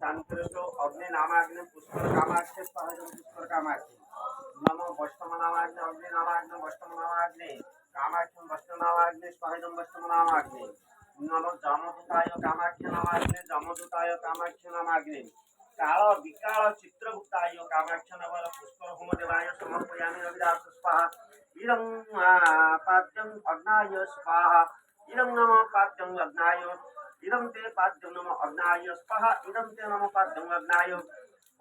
शांतिरसो अग्नि नामाग्नि पुष्कर कामाग्नि स्वाहा पुष्कर कामाग्नि नमो वैष्णव नामाग्नि अग्नि नामाग्नि वैष्णव नामाग्नि कामाग्नि वैष्णव नामाग्नि स्वाहा वैष्णव नामाग्नि नमो जमदूताय कामाग्नि नामाग्नि जमदूताय कामाग्नि नामाग्नि काल विकाल चित्रगुप्ताय कामाख्य नगर पुष्कर होम देवाय समर्पयामि अविदास स्वाहा इदं पाद्यं अग्नाय स्वाहा इदं नमः पाद्यं अग्नाय इदं ते पाद्यं नमः अग्नाय स्वाहा इदं ते नमः पाद्यं अग्नाय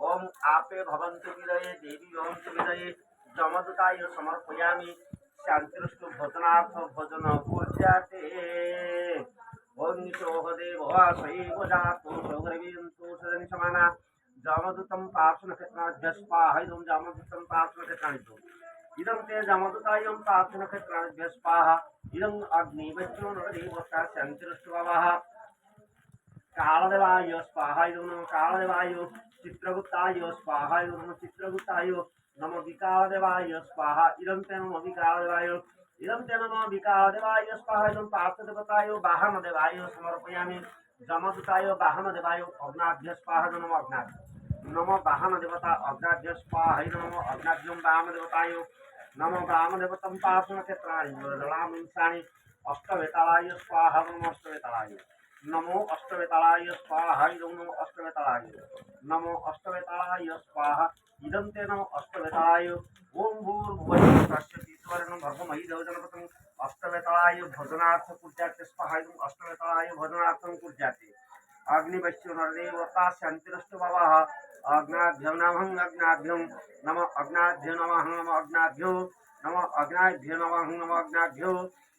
ओम आपे भवन्तु विदये देवी भवन्तु विदये जमदूताय समर्पयामि शांतिरस्तु भजनार्थ भजन पूज्यते ओम सोहदेव सैव जातो सौरवीरन्तु सदन समाना जमदूतं पार्श्वनक्षत्राभ्यस्पाह इदं जमदूतं पार्श्वनक्षत्राणि इदं ते जमदूतायं पार्श्वनक्षत्राभ्यस्पाह इदं अग्निवज्रो नरदेवता शान्तिरस्वाहा कालदेवाय स्वाहा इदं नमः कालदेवाय चित्रगुप्ताय स्वाहा इदं नमः चित्रगुप्ताय नमः विकालदेवाय स्वाहा इदं ते नमः विकालदेवाय इदं ते नमः विकालदेवाय स्वाहा इदं पार्थदेवताय वाहनदेवाय समर्पयामि जमदूताय वाहनदेवाय अग्नाभ्य स्वाहा नमः अग्नाभ्य नमः वाहनदेवता अग्नाभ्य स्वाहा नमः अग्नाभ्यं वामदेवताय नमः वामदेवतं पार्श्वनक्षत्राणि जलामिंसाणि अष्टवेतालाय स्वाहा नमः अष्टवेतालाय नमो अष्टवेतालाय स्वाहा इदं नमो अष्टवेतालाय नमो अष्टवेतालाय स्वाहा इदं ते नमो अष्टवेतालाय ओम भूर्भुवः स्वस्तिस्वरणं भर्गमहि देवजनपतं अष्टवेतालाय भजनार्थ पूज्याते स्वाहा इदं अष्टवेतालाय भजनार्थं पूज्याते अग्निवश्यो नरदेवता शान्तिरस्तु भवः अग्नाभ्यो नमः अग्नाभ्यो नमः अग्नाभ्यो नमः नमः अग्नाभ्यो नमः अग्नाभ्यो नमः नमः अग्नाभ्यो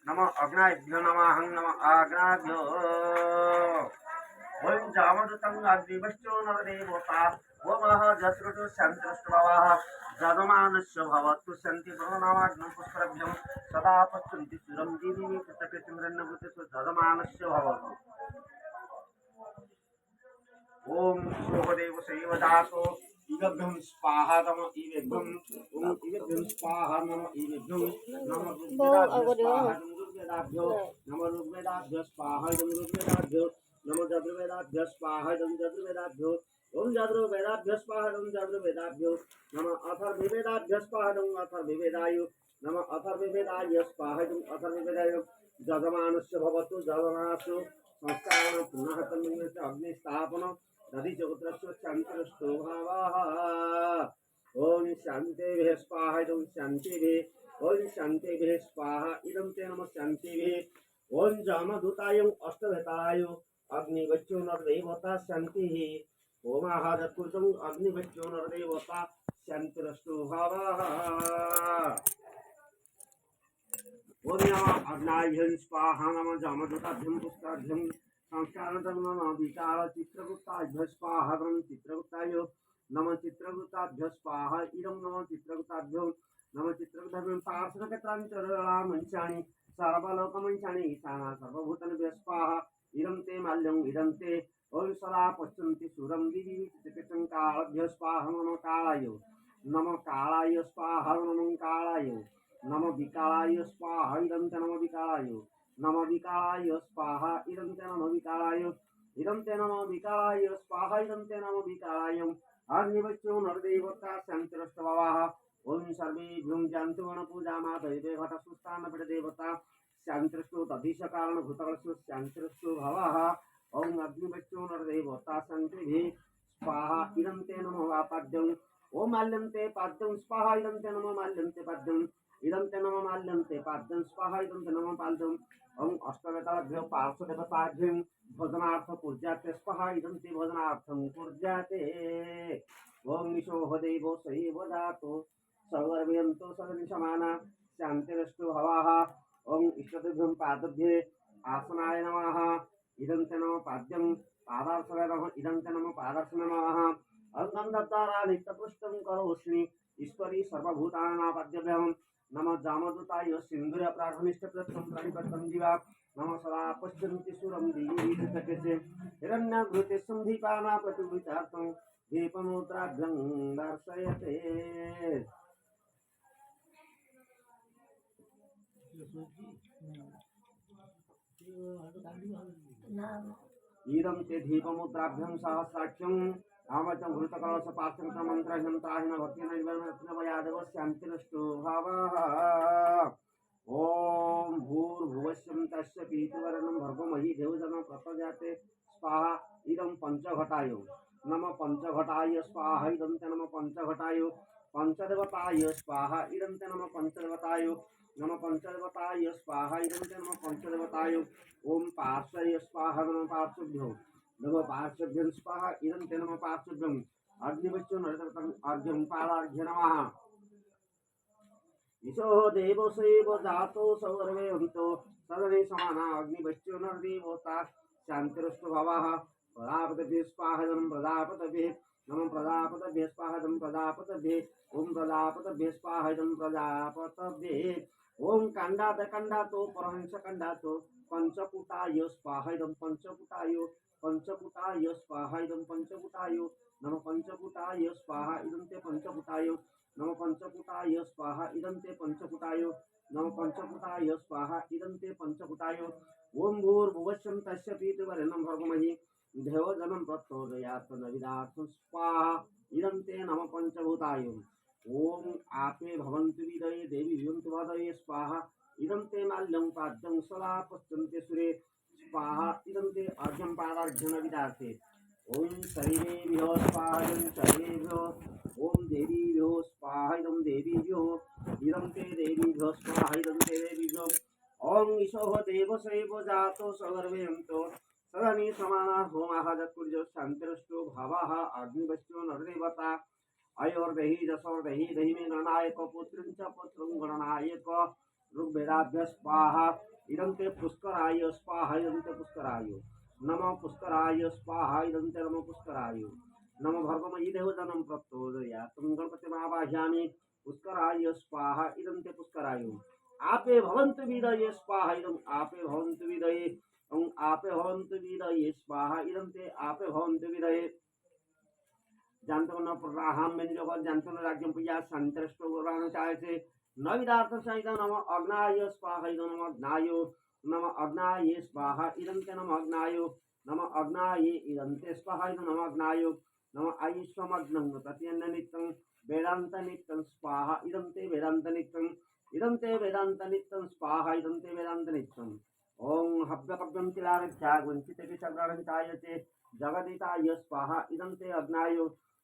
नमः अग्नाभ्यो नमः नमः अग्नाभ्यो ओम जामदूतं अग्निवश्यो नरदेवता ओमः जत्रुतो शान्तिरस्तुभवः जगमानस्य भवतु शान्ति भवनामाग्नं पुष्करभ्यं सदा पश्यन्ति चिरं दीदिनि कृतकृतिमृन्नभूतेषु जगमानस्य भवतु ओम सोहदेव शैव धातो इदभ्यं स्वाहा नम इवेभ्यं ओम इवेभ्यं स्वाहा नम इवेभ्यं नम ऋग्वेदाभ्यो नम ऋग्वेदाभ्यो स्वाहा इदं ऋग्वेदाभ्यो नम यजुर्वेदाभ्यो स्वाहा इदं यजुर्वेदाभ्यो ओम यजुर्वेदाभ्यो स्वाहा इदं यजुर्वेदाभ्यो नम अथर्ववेदाभ्यो स्वाहा इदं अथर्ववेदाय नम अथर्ववेदाय स्वाहा इदं अथर्ववेदाय जगमानस्य भवतु जगमानस्य संस्कारण पुनः तन्मयस्य अग्निस्थापन दधि जगत्रस्य शान्तिरस्तुभवः ओम शान्तिभ्यः स्वाहा इदं शान्तिभ्यः ओम शान्तिभ्यः स्वाहा इदं ते नमः शान्तिभ्यः ओम जामदूताय अष्टवेताय अग्निवच्यो नरदेवता शान्तिः ओम आहदत्कृतं अग्निवच्यो नरदेवता शान्तिरस्तुभवः ओम नमः अग्नाभ्यं स्वाहा नमः जामदूताभ्यं पुष्कराभ्यं संस्कारार्थं नमः विकाल चित्रगुप्ताभ्य स्वाहा चित्रगुप्ताय नमः चित्रगुप्ताभ्य स्वाहा इदं नमः चित्रगुप्ताभ्यो नमः चित्रगुप्ताभ्यं पार्श्वनक्षत्राणि चरलामंशाणि सर्वलोकमंशानि ईशाना सर्वभूतानि स्वाहा इदं ते माल्यं इदं ते ओम सदा पश्यन्ति सूरं दिवि चित्रकं कालभ्य स्वाहा नमः कालाय नमः कालाय स्वाहा नमः कालाय नमः विकालाय स्वाहा इदं ते नमः विकालाय नमः विकालाय स्वाहा इदं ते नमः विकालाय इदं ते नमः विकालाय स्वाहा इदं ते नमः विकालाय अग्निवच्यो नरदेवता शान्तिरस्तुभवः ओम सर्वेभ्यं जानतु गणपूजामादयते घटसुस्थानपीठदेवता शान्तिरस्तु तदिशकारण भूतकलस्य शान्तिरस्तु भवः ओम अग्निवच्यो नरदेवता शान्तिभिः स्वाहा इदं ते नमः वापाद्यं ओम माल्यं ते पाद्यं स्वाहा इदं ते नमः माल्यं ते पाद्यं इदं ते नमः माल्यं ते पाद्यं स्वाहा इदं ते नमः पाद्यं ओम अष्टवेताभ्यो पार्श्वदेवताभ्यं भजनार्थ पूज्याते स्वाहा इदं ते भजनार्थं पूज्याते ओम निशोहदेव सैव जातो सौरवीरन्तु सदन समाना शान्तिरस्तु भवः ओम इष्टदेभ्यं पादभ्ये आसनाय नमः इदं ते नमः पाद्यं पादार्चनाय नमः इदं ते नमः पादार्चनाय नमः अंगं दत्तारा नित्यपुष्टं करोस्मि ईश्वरी सर्वभूतानां नमः जामदूताय सिंधुर प्रार्थनिष्ठप्रथम प्रणिपतं दिवा नमः सदा पश्यन्ति सुरं दीर्घकटे हिरण्यघृते सन्धिपाना प्रतिविचार्तं दीपमुद्राभ्यं दर्शयते ईदं ते दीपमुद्राभ्यं सहस्राख्यं रामचं घृतकलश पार्थं मंत्रह्यं त्राहिण भक्तिं निर्वृत्नमयादव शान्तिरस्तु भावः ओम भूर्भुवस्यं तस्य पीतवर्णं भर्गोमहि देवजनं प्रपद्यते स्वाहा इदं पंचघटाय नम पंचघटाय स्वाहा इदं च नम पंचघटाय पंचदेवताय स्वाहा इदं च नम पंचदेवताय नम पंचदेवताय स्वाहा इदं च नम पंचदेवताय ओम पार्श्वय स्वाहा नम पार्श्वभ्यो नम पार्श्वभ्यं स्वाहा इदं च नम पार्श्वभ्यं अग्निवच्चो नरतरं अर्घ्यं पादार्घ्य नमः ईशो देवो सेव जातो सौरवे हंतो सदने समाना अग्निवच्चो नरदेवता शांतिरस्तु भवः प्रजापतये स्वाहादं प्रजापतये नमः प्रजापतये स्वाहादं प्रजापतये ओम प्रजापतये स्वाहादं प्रजापतये ओम कंडातो परहंस कंडातो पंचपुटाय स्वाहादं पंचपुटाय स्वाहादं पंचपुटाय नमः पंचपुटाय स्वाहा इदं ते पंचपुटाय नम पंचपुटाय स्वाहा इदं ते पंचपुटाय नम पंचपुटाय स्वाहा इदं ते पंचपुटाय ओम भूर्भुवस्यं तस्य पीतवर्णं भर्गोमहि देवजनं प्रचोदयात् नविदात् स्वाहा इदं ते नम पंचभूताय ओम आपे भवन्तु विदये देवी भवन्तु वदये स्वाहा इदं ते माल्यं पाद्यं सदा पश्यन्ते सुरे स्वाहा इदं ते अर्घ्यं पादार्घ्यं विदाते ओम शरीरेभ्यो स्वाहा शरीरेभ्यो ओम देवीभ्यो स्वाहा इदं देवीभ्यो इदं ते देवीभ्यो स्वाहा इदं ते देवीभ्यो ओम ईशो देवसेव जातो सर्वेऽन्तो सदनि समाना होमः जत्कुर्यो शान्तिरस्तु भावः अग्निवच्चो नरदेवता अयोर्देहि जसोर्देहि देहि मे गणनायक पुत्रं च पुत्रं गणनायक ऋग्वेदाभ्य स्वाहा इदं ते पुष्कराय स्वाहा इदं ते पुष्कराय नमः पुष्कराय स्वाहा इदं ते नमः पुष्कराय नमः भर्गोमयि देवजनं प्रचोदयात् गणपतिमावाहयामि पुष्कराय स्वाहा इदं ते पुष्कराय आपे भवन्तु विदये स्वाहा इदं आपे भवन्तु विदये आपे भवन्तु विदये स्वाहा इदं ते आपे भवन्तु विदये जानतो न प्रहाम में जगत जानतो न राज्यं पूजा संतरष्टो गुरान चायसे न विदार्थ सहित नम अग्नाय स्वाहा इदं नम अग्नाय नम अग्नाय स्वाहा इदं ते नम अग्नाय नम अग्नाय इदं ते स्वाहा इदं नम अग्नाय नम आयुष्मग्नं तत्यन्न नित्यं वेदांत नित्यं स्वाहा इदं ते वेदांत नित्यं इदं ते वेदांत नित्यं स्वाहा इदं ते वेदांत नित्यं ओम हव्यकव्यं तिलारख्या वंचिते चक्रारहितायते जगदिताय स्वाहा इदं ते अग्नाय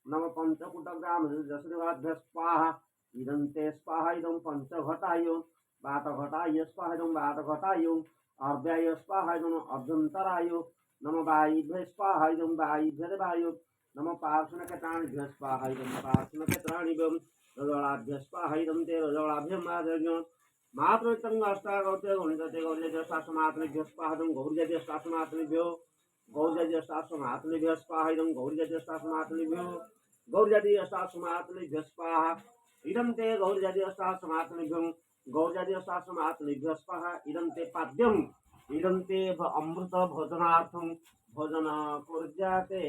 नम पंचकुटग्राम जसदेवाभ्य स्वाहा इदं ते स्वाहा इदं पंचघटाय वातघटाय स्वाहा इदं वातघटाय अर्भ्याय स्वाहा इदं अभ्यन्तराय नम वायुभ्य स्वाहा इदं वायुभ्यदेवाय नम पार्श्वनक्षत्राणिभ्यः स्वाहा इदं पार्श्वनक्षत्राणिभ्यं रजोलाभ्यः स्वाहा इदं ते रजोलाभ्यं माधव्यं मातृत्वं अष्टागौत्य गणितते गौर्यज्येष्ठाश्वमात्मभ्यः स्वाहा इदं गौर्यज्येष्ठाश्वमात्मभ्यो गौर्यज्येष्ठाश्वमात्मभ्यः स्वाहा इदं गौर्यज्येष्ठाश्वमात्मभ्यो गौर्यज्येष्ठाश्वमात्मभ्यः स्वाहा इदं ते गौर्यज्येष्ठाश्वमात्मभ्यं गौर्यज्येष्ठाश्वमात्मभ्यः स्वाहा इदं ते पाद्यम् इदं ते अमृत भोजनार्थं भोजन कुर्याते